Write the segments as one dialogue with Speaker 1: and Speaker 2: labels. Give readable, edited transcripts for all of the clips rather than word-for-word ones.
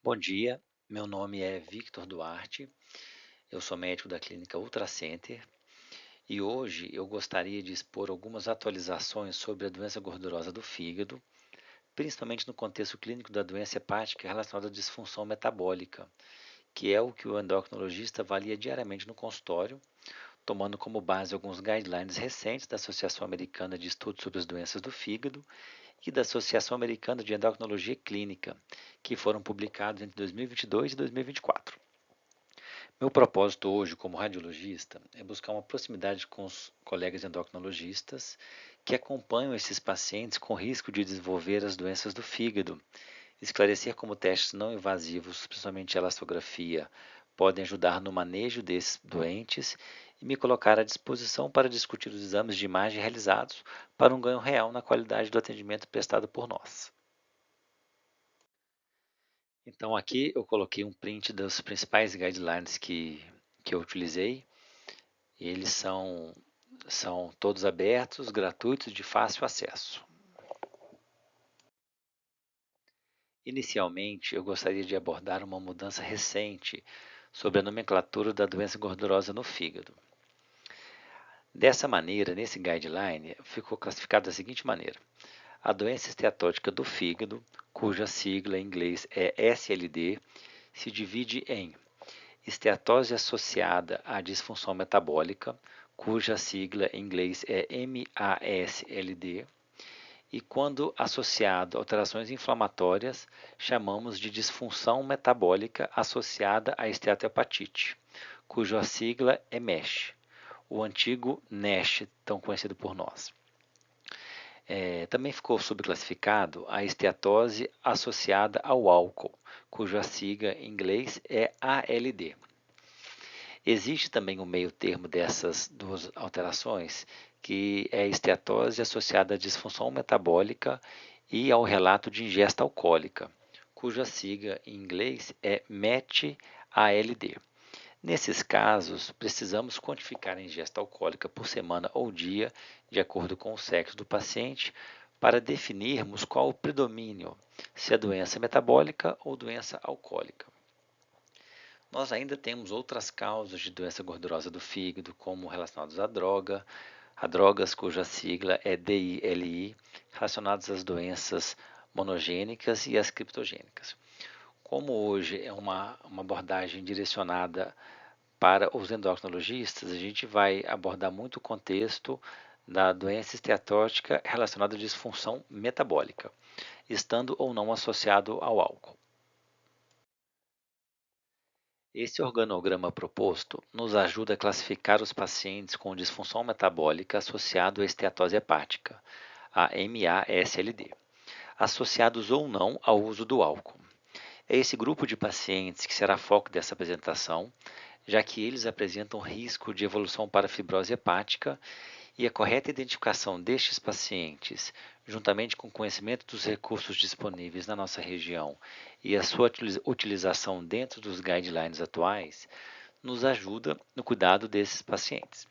Speaker 1: Bom dia, meu nome é Victor Duarte, eu sou médico da clínica Ultracenter e hoje eu gostaria de expor algumas atualizações sobre a doença gordurosa do fígado, principalmente no contexto clínico da doença hepática relacionada à disfunção metabólica, que é o que o endocrinologista avalia diariamente no consultório, tomando como base alguns guidelines recentes da Associação Americana de Estudos sobre as Doenças do Fígado e da Associação Americana de Endocrinologia Clínica, que foram publicados entre 2022 e 2024. Meu propósito hoje, como radiologista, é buscar uma proximidade com os colegas endocrinologistas que acompanham esses pacientes com risco de desenvolver as doenças do fígado, esclarecer como testes não invasivos, principalmente a elastografia, podem ajudar no manejo desses doentes e me colocar à disposição para discutir os exames de imagem realizados para um ganho real na qualidade do atendimento prestado por nós. Então aqui eu coloquei um print dos principais guidelines que eu utilizei. Eles são todos abertos, gratuitos, de fácil acesso. Inicialmente, eu gostaria de abordar uma mudança recente sobre a nomenclatura da doença gordurosa no fígado. Dessa maneira, nesse guideline, ficou classificado da seguinte maneira: a doença esteatótica do fígado, cuja sigla em inglês é SLD, se divide em esteatose associada à disfunção metabólica, cuja sigla em inglês é MASLD, e quando associado a alterações inflamatórias, chamamos de disfunção metabólica associada à esteatohepatite, cuja sigla é MASH, o antigo NASH, tão conhecido por nós. Também ficou subclassificado a esteatose associada ao álcool, cuja sigla em inglês é ALD. Existe também um meio termo dessas duas alterações, que é a esteatose associada à disfunção metabólica e ao relato de ingesta alcoólica, cuja sigla em inglês é MET-ALD. Nesses casos, precisamos quantificar a ingesta alcoólica por semana ou dia, de acordo com o sexo do paciente, para definirmos qual o predomínio, se é doença metabólica ou doença alcoólica. Nós ainda temos outras causas de doença gordurosa do fígado, como relacionadas a drogas cuja sigla é DILI, relacionadas às doenças monogênicas e às criptogênicas. Como hoje é uma abordagem direcionada para os endocrinologistas, a gente vai abordar muito o contexto da doença esteatótica relacionada à disfunção metabólica, estando ou não associado ao álcool. Esse organograma proposto nos ajuda a classificar os pacientes com disfunção metabólica associado à esteatose hepática, a MASLD, associados ou não ao uso do álcool. É esse grupo de pacientes que será foco dessa apresentação, já que eles apresentam risco de evolução para fibrose hepática e a correta identificação destes pacientes, juntamente com o conhecimento dos recursos disponíveis na nossa região e a sua utilização dentro dos guidelines atuais, nos ajuda no cuidado desses pacientes.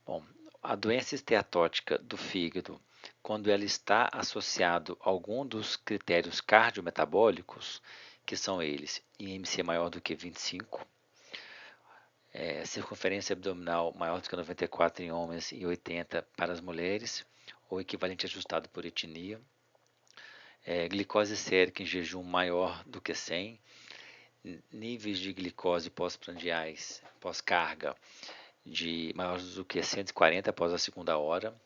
Speaker 1: Bom, a doença esteatótica do fígado, quando ela está associada a algum dos critérios cardiometabólicos, que são eles IMC maior do que 25, circunferência abdominal maior do que 94 em homens e 80 para as mulheres, ou equivalente ajustado por etnia, glicose sérica em jejum maior do que 100, níveis de glicose pós-prandiais, pós-carga, de maiores do que 140 após a segunda hora,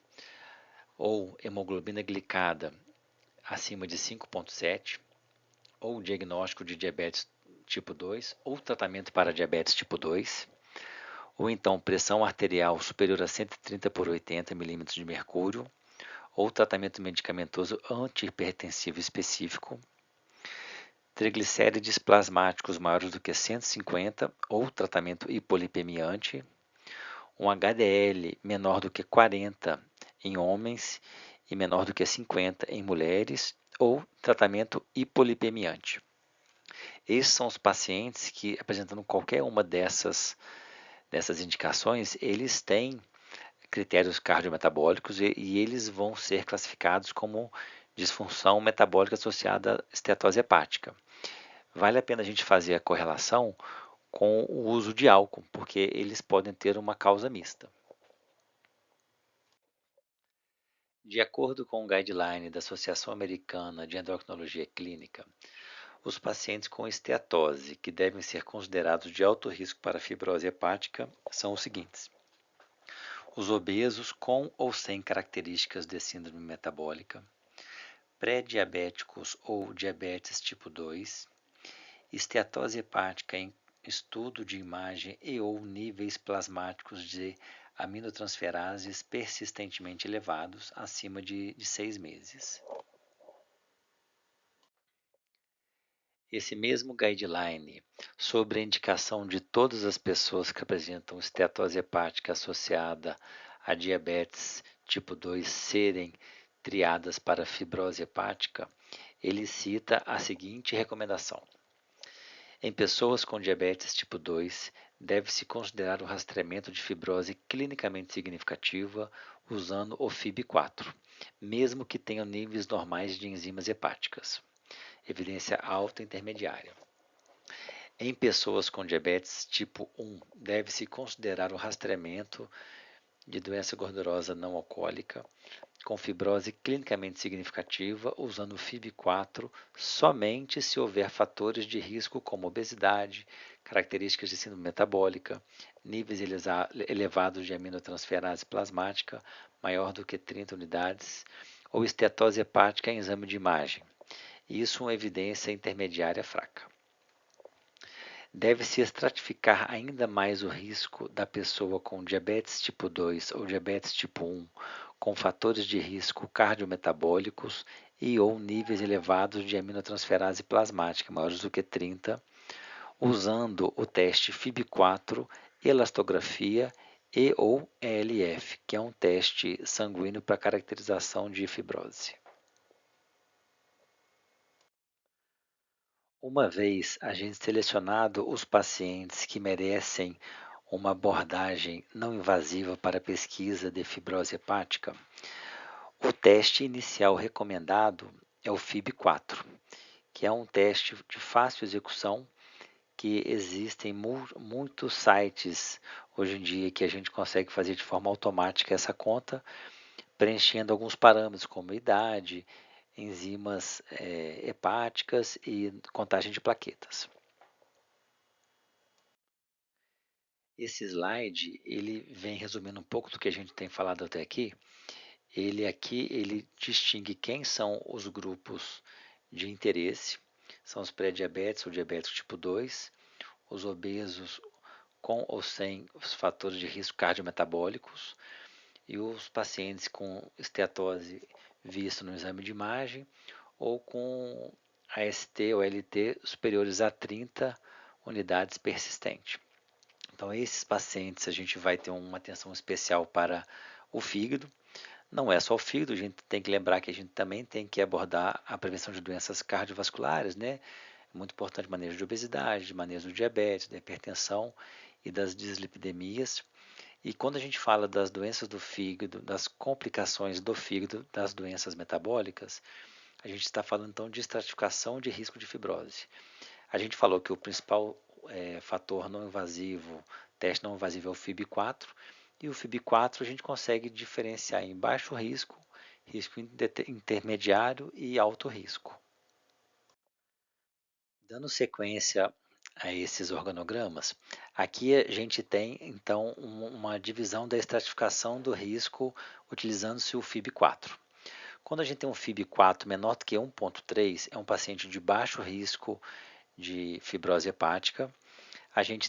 Speaker 1: ou hemoglobina glicada acima de 5,7, ou diagnóstico de diabetes tipo 2, ou tratamento para diabetes tipo 2, ou então pressão arterial superior a 130 por 80 milímetros de mercúrio, ou tratamento medicamentoso antihipertensivo específico, triglicérides plasmáticos maiores do que 150 ou tratamento hipolipemiante, um HDL menor do que 40 em homens e menor do que 50 em mulheres, ou tratamento hipolipemiante. Esses são os pacientes que, apresentando qualquer uma dessas indicações, eles têm critérios cardiometabólicos e eles vão ser classificados como disfunção metabólica associada à esteatose hepática. vale a pena a gente fazer a correlação com o uso de álcool, porque eles podem ter uma causa mista. De acordo com o guideline da Associação Americana de Endocrinologia Clínica, os pacientes com esteatose, que devem ser considerados de alto risco para fibrose hepática, são os seguintes: os obesos com ou sem características de síndrome metabólica, pré-diabéticos ou diabetes tipo 2, esteatose hepática em estudo de imagem e ou níveis plasmáticos de aminotransferases persistentemente elevados, acima de 6 meses. Esse mesmo guideline sobre a indicação de todas as pessoas que apresentam esteatose hepática associada a diabetes tipo 2 serem triadas para fibrose hepática, ele cita a seguinte recomendação: em pessoas com diabetes tipo 2, deve-se considerar o rastreamento de fibrose clinicamente significativa usando o FIB-4, mesmo que tenham níveis normais de enzimas hepáticas. Evidência alta intermediária. Em pessoas com diabetes tipo 1, deve-se considerar o rastreamento de doença gordurosa não alcoólica com fibrose clinicamente significativa usando o FIB-4 somente se houver fatores de risco como obesidade, características de síndrome metabólica, níveis elevados de aminotransferase plasmática maior do que 30 unidades ou esteatose hepática em exame de imagem. Isso uma evidência intermediária fraca. Deve-se estratificar ainda mais o risco da pessoa com diabetes tipo 2 ou diabetes tipo 1, com fatores de risco cardiometabólicos e ou níveis elevados de aminotransferase plasmática maiores do que 30, usando o teste FIB-4, elastografia e ou ELF, que é um teste sanguíneo para caracterização de fibrose. Uma vez a gente selecionado os pacientes que merecem uma abordagem não invasiva para a pesquisa de fibrose hepática, o teste inicial recomendado é o FIB-4, que é um teste de fácil execução, que existem muitos sites hoje em dia que a gente consegue fazer de forma automática essa conta, preenchendo alguns parâmetros como idade, enzimas hepáticas e contagem de plaquetas. Esse slide ele vem resumindo um pouco do que a gente tem falado até aqui. Ele distingue quem são os grupos de interesse, são os pré-diabéticos ou diabéticos tipo 2, os obesos com ou sem os fatores de risco cardiometabólicos e os pacientes com esteatose visto no exame de imagem ou com AST ou LT superiores a 30 unidades persistente. Então, esses pacientes a gente vai ter uma atenção especial para o fígado. Não é só o fígado, a gente tem que lembrar que a gente também tem que abordar a prevenção de doenças cardiovasculares, né? É muito importante o manejo de obesidade, de manejo do diabetes, da hipertensão e das dislipidemias. E quando a gente fala das doenças do fígado, das complicações do fígado, das doenças metabólicas, a gente está falando então de estratificação de risco de fibrose. A gente falou que o principal fator não invasivo, teste não invasivo é o FIB-4, e o FIB-4 a gente consegue diferenciar em baixo risco, risco intermediário e alto risco. Dando sequência a esses organogramas, aqui a gente tem então uma divisão da estratificação do risco utilizando-se o FIB-4. Quando a gente tem um FIB-4 menor do que 1,3, é um paciente de baixo risco de fibrose hepática.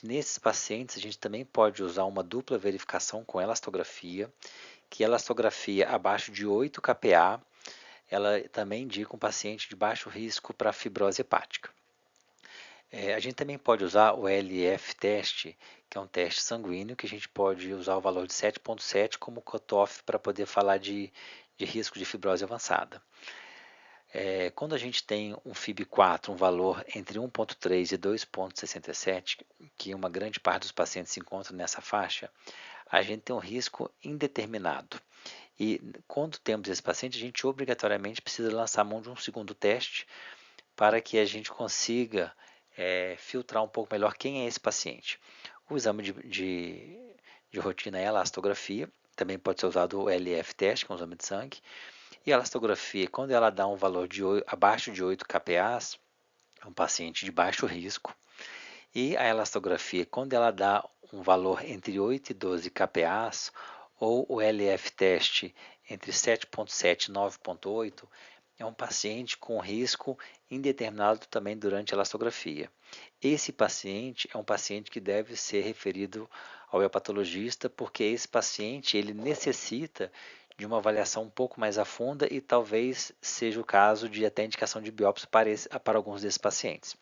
Speaker 1: Nesses pacientes, a gente também pode usar uma dupla verificação com elastografia, que elastografia abaixo de 8 kPa, ela também indica um paciente de baixo risco para fibrose hepática. A gente também pode usar o LF teste, que é um teste sanguíneo, que a gente pode usar o valor de 7,7 como cutoff para poder falar de risco de fibrose avançada. Quando a gente tem um FIB-4, um valor entre 1,3 e 2,67, que uma grande parte dos pacientes se encontra nessa faixa, a gente tem um risco indeterminado. E quando temos esse paciente, a gente obrigatoriamente precisa lançar a mão de um segundo teste para que a gente consiga filtrar um pouco melhor quem é esse paciente. O exame de rotina é a elastografia, também pode ser usado o LF teste, que é um exame de sangue. E a elastografia, quando ela dá um valor abaixo de 8 kPas, é um paciente de baixo risco. E a elastografia, quando ela dá um valor entre 8 e 12 kPas, ou o LF teste entre 7,7 e 9,8, é um paciente com risco indeterminado também durante a elastografia. Esse paciente é um paciente que deve ser referido ao hepatologista, porque esse paciente ele necessita de uma avaliação um pouco mais a funda e talvez seja o caso de até indicação de biópsia para alguns desses pacientes.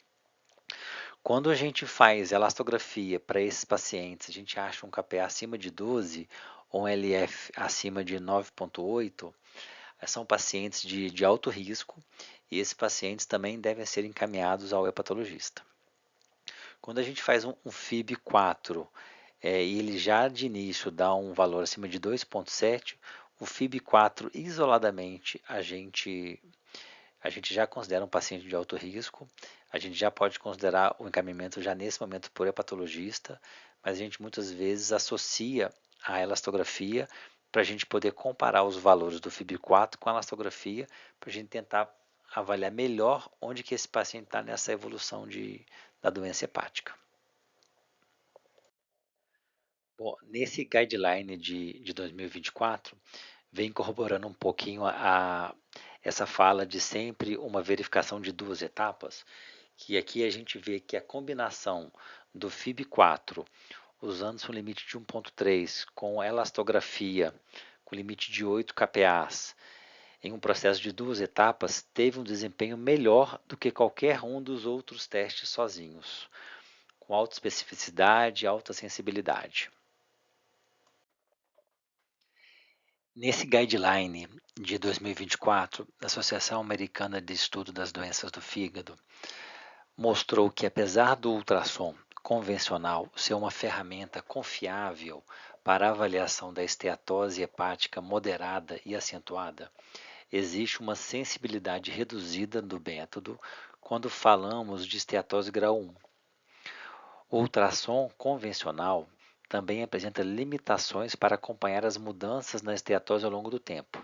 Speaker 1: Quando a gente faz elastografia para esses pacientes, a gente acha um KPA acima de 12 ou um LF acima de 9,8, são pacientes de alto risco e esses pacientes também devem ser encaminhados ao hepatologista. Quando a gente faz um FIB4 e ele já de início dá um valor acima de 2,7, o FIB4 isoladamente a gente já considera um paciente de alto risco, a gente já pode considerar o encaminhamento já nesse momento por hepatologista, mas a gente muitas vezes associa a elastografia para a gente poder comparar os valores do FIB4 com a elastografia, para a gente tentar avaliar melhor onde que esse paciente está nessa evolução da doença hepática. Bom, nesse guideline de 2024, vem incorporando um pouquinho essa fala de sempre uma verificação de duas etapas, que aqui a gente vê que a combinação do FIB4, usando um limite de 1,3 com elastografia, com limite de 8 kPas, em um processo de duas etapas, teve um desempenho melhor do que qualquer um dos outros testes sozinhos, com alta especificidade e alta sensibilidade. Nesse guideline de 2024, a Associação Americana de Estudo das Doenças do Fígado mostrou que, apesar do ultrassom convencional ser uma ferramenta confiável para a avaliação da esteatose hepática moderada e acentuada, existe uma sensibilidade reduzida do método quando falamos de esteatose grau 1. O ultrassom convencional também apresenta limitações para acompanhar as mudanças na esteatose ao longo do tempo.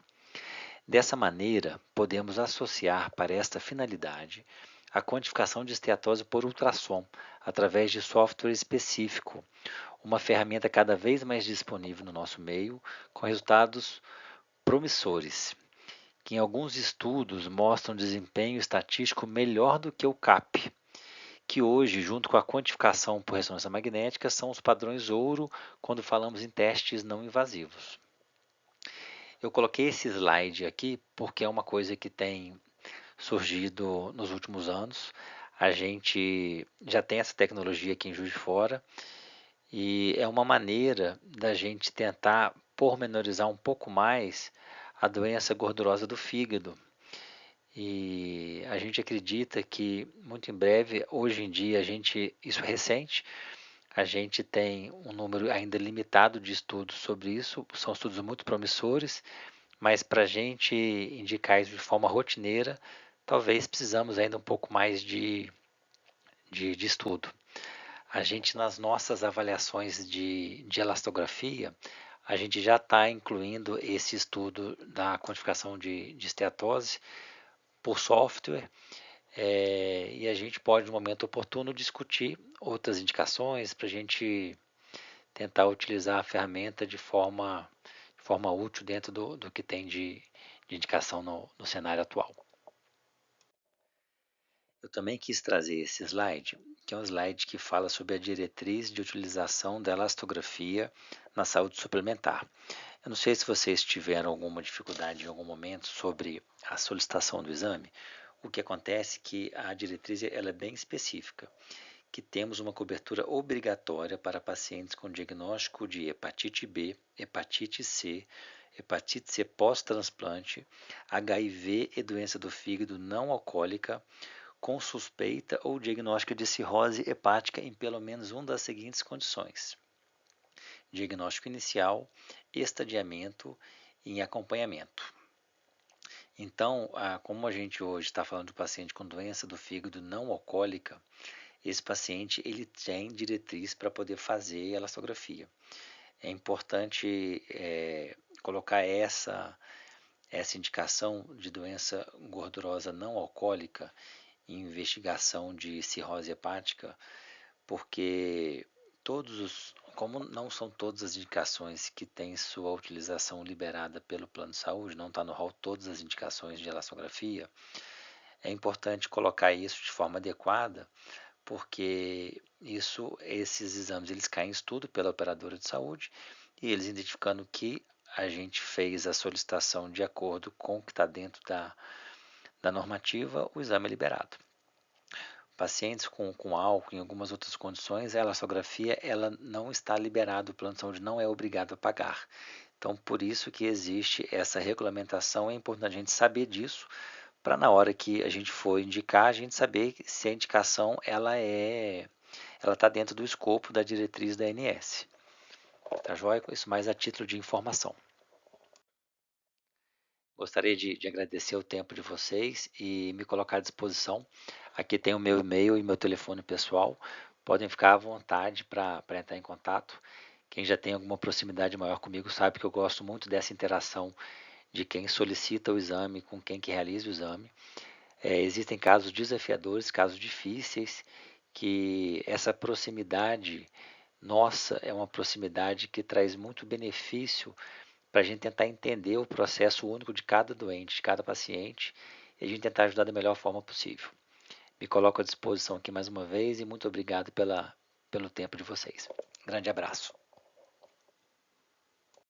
Speaker 1: Dessa maneira, podemos associar para esta finalidade a quantificação de esteatose por ultrassom, através de software específico, uma ferramenta cada vez mais disponível no nosso meio, com resultados promissores, que em alguns estudos mostram desempenho estatístico melhor do que o CAP, que hoje, junto com a quantificação por ressonância magnética, são os padrões ouro quando falamos em testes não invasivos. Eu coloquei esse slide aqui porque é uma coisa que tem surgido nos últimos anos. A gente já tem essa tecnologia aqui em Juiz de Fora e é uma maneira da gente tentar pormenorizar um pouco mais a doença gordurosa do fígado. E a gente acredita que muito em breve, hoje em dia, isso é recente, a gente tem um número ainda limitado de estudos sobre isso, são estudos muito promissores, mas para a gente indicar isso de forma rotineira, talvez precisamos ainda um pouco mais de estudo. A gente, nas nossas avaliações de elastografia, a gente já está incluindo esse estudo da quantificação de esteatose por software, e a gente pode, no momento oportuno, discutir outras indicações para a gente tentar utilizar a ferramenta de forma útil dentro do que tem de indicação no cenário atual. Eu também quis trazer esse slide, que é um slide que fala sobre a diretriz de utilização da elastografia na saúde suplementar. Eu não sei se vocês tiveram alguma dificuldade em algum momento sobre a solicitação do exame. O que acontece é que a diretriz ela é bem específica, que temos uma cobertura obrigatória para pacientes com diagnóstico de hepatite B, hepatite C pós-transplante, HIV e doença do fígado não alcoólica, com suspeita ou diagnóstico de cirrose hepática em pelo menos uma das seguintes condições: diagnóstico inicial, estadiamento e acompanhamento. Então, como a gente hoje está falando de paciente com doença do fígado não alcoólica, esse paciente ele tem diretriz para poder fazer elastografia. É importante colocar essa indicação de doença gordurosa não alcoólica em investigação de cirrose hepática, porque como não são todas as indicações que têm sua utilização liberada pelo plano de saúde, não está no rol todas as indicações de elastografia, é importante colocar isso de forma adequada, porque esses exames eles caem em estudo pela operadora de saúde e eles identificando que a gente fez a solicitação de acordo com o que está dentro da normativa, o exame é liberado. Pacientes com álcool e algumas outras condições, a elastografia ela não está liberada, o plano de saúde não é obrigado a pagar. Então, por isso que existe essa regulamentação, é importante a gente saber disso, para na hora que a gente for indicar, a gente saber se a indicação ela está dentro do escopo da diretriz da ANS. Tá joia? Isso mais a título de informação. Gostaria de agradecer o tempo de vocês e me colocar à disposição. Aqui tem o meu e-mail e meu telefone pessoal. Podem ficar à vontade para entrar em contato. Quem já tem alguma proximidade maior comigo sabe que eu gosto muito dessa interação de quem solicita o exame com quem que realiza o exame. Existem casos desafiadores, casos difíceis, que essa proximidade nossa é uma proximidade que traz muito benefício para a gente tentar entender o processo único de cada doente, de cada paciente, e a gente tentar ajudar da melhor forma possível. Me coloco à disposição aqui mais uma vez e muito obrigado pelo tempo de vocês. Grande abraço.